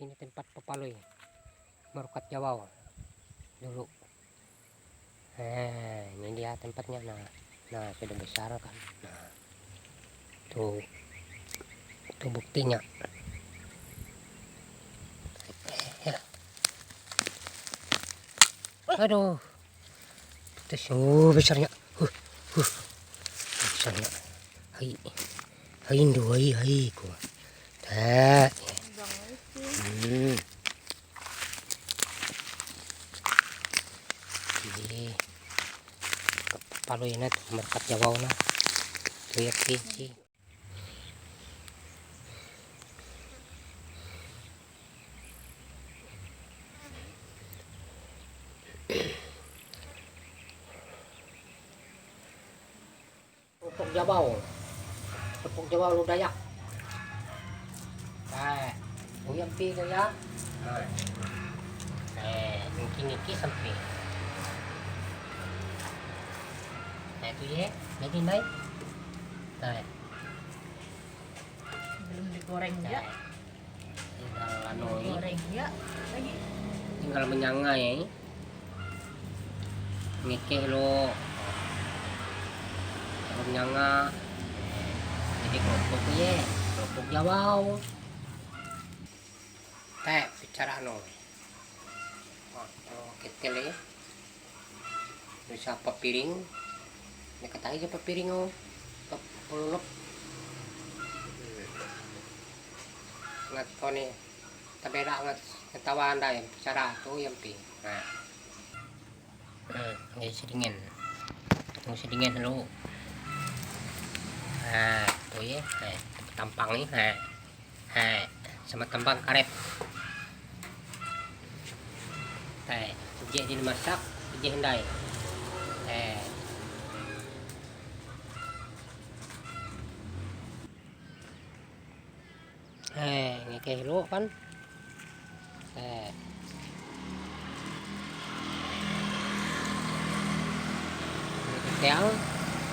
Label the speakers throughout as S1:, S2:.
S1: sini tempat Papaloy Merukat Jawa dulu. Ini dia tempatnya. Nah sudah besar kan. Nah tuh buktinya. Aduh, itu besarnya. Besarnya. Hai Indo, hai ko. Ini Papaloy na to, Merukat Jawa na. Tuyak sih. Rupok Jawa lu Dayak. Uyang pi kaya. Mungkin iki sampai. Itu ya, jadi naik.
S2: Belum digoreng ya.
S1: Tinggal
S2: Digoreng ya lagi.
S1: Tinggal menyangai. Ngekeh lo. Kalau menyanga. Jadi kerupuk ya, kerupuk Jawa. Bicara ketel ya. Bisa papiring. Ini kata aja papiring pelulup. Ngat ko ni tabela ngat ketawa anda yang bicara tuh yang pi. Ini sedingin. Tunggu sedingin dulu. Tuh ya, tampang nih. Sama tampang karet. Jadi dimasak, jadi hendai. Ngekeh lo kan. Kiang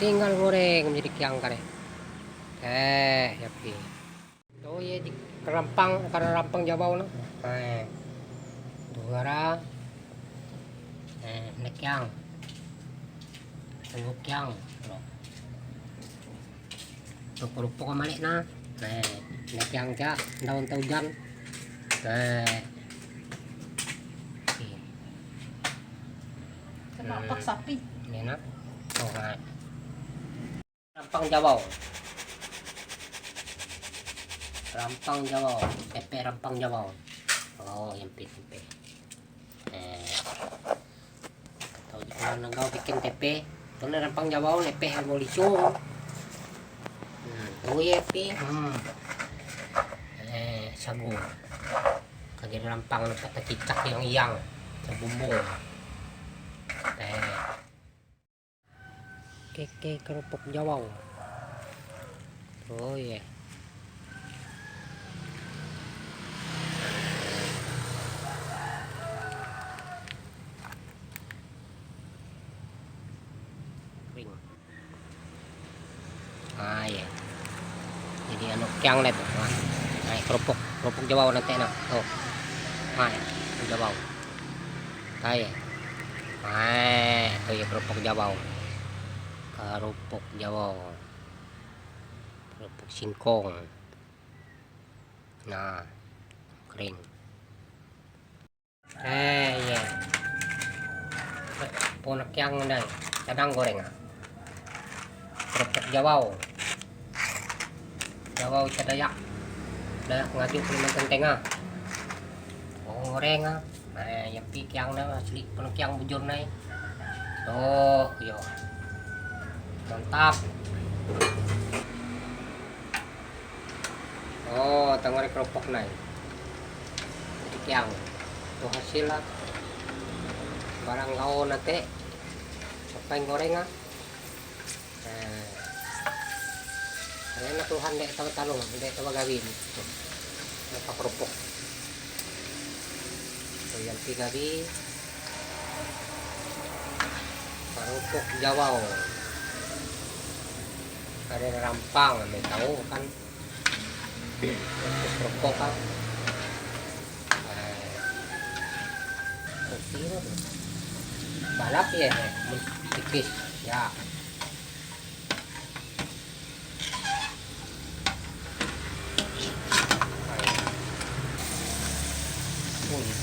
S1: tinggal goreng menjadi kiang karet. Ya pi. Oh iya di kerampang karena rampang Jawa no. Dua nekyang. Tunggu kiang. Rupok malik na. Nekyang ja daun taujan.
S2: Kenapak sapi.
S1: Ini na. Rampang Jawa. Rampang Jawa, tempe rampang Jawa. Oh, yang tempe. Tahu di mana nggak bikin tempe? Tuh rampang Jawa, tempe mau licung. Tuh ya pi. Sagu. Kagak rampang kata cicak yang sebumbung. Keke kerupuk Jawa. Oh ya. Ya. Jadi kiang net. Kerupuk Jawa nanti nak. Tuh. Jawa. Tuh ya kerupuk Jawa. Kerupuk Jawa. Kerupuk singkong. Nah, kering. Ya. Ponak yang ndai. Kadang goreng. Kerupuk Jawa. Jawa Dayak. Dayak ngajuk Kalimantan Tengah. Goreng yang pikyang na asli penukyang bujur nai. Tuh, yo. Mantap. Oh, tengok kerupuk nai. Pikyang. Tuh hasil lah. Barang kau nanti. Siapa yang goreng Karena Tuhan dek tahu talung, dek tahu gawin. Apa kerupuk? Yang tiga di kerupuk Jawa. Ada rampang,ไม่tahu kan. Kerupuk kan. putih balap ya tipis ya.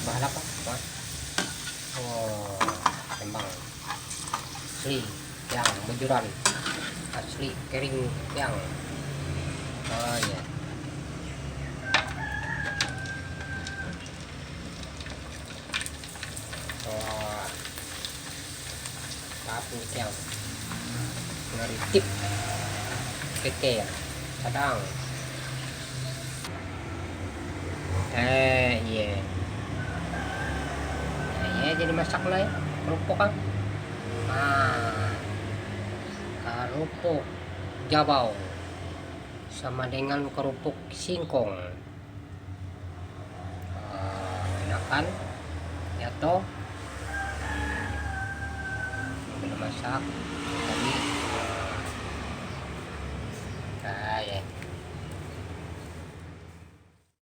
S1: Balap mas. Oh memang asli yang bujuran, asli kering yang. Oh ya. Oh sapu yang ngeritip keke ya kadang iya ya jadi masak lah ya kerupuk kan. Nah kerupuk jabau sama dengan kerupuk singkong. Enak kan ya toh, udah masak kita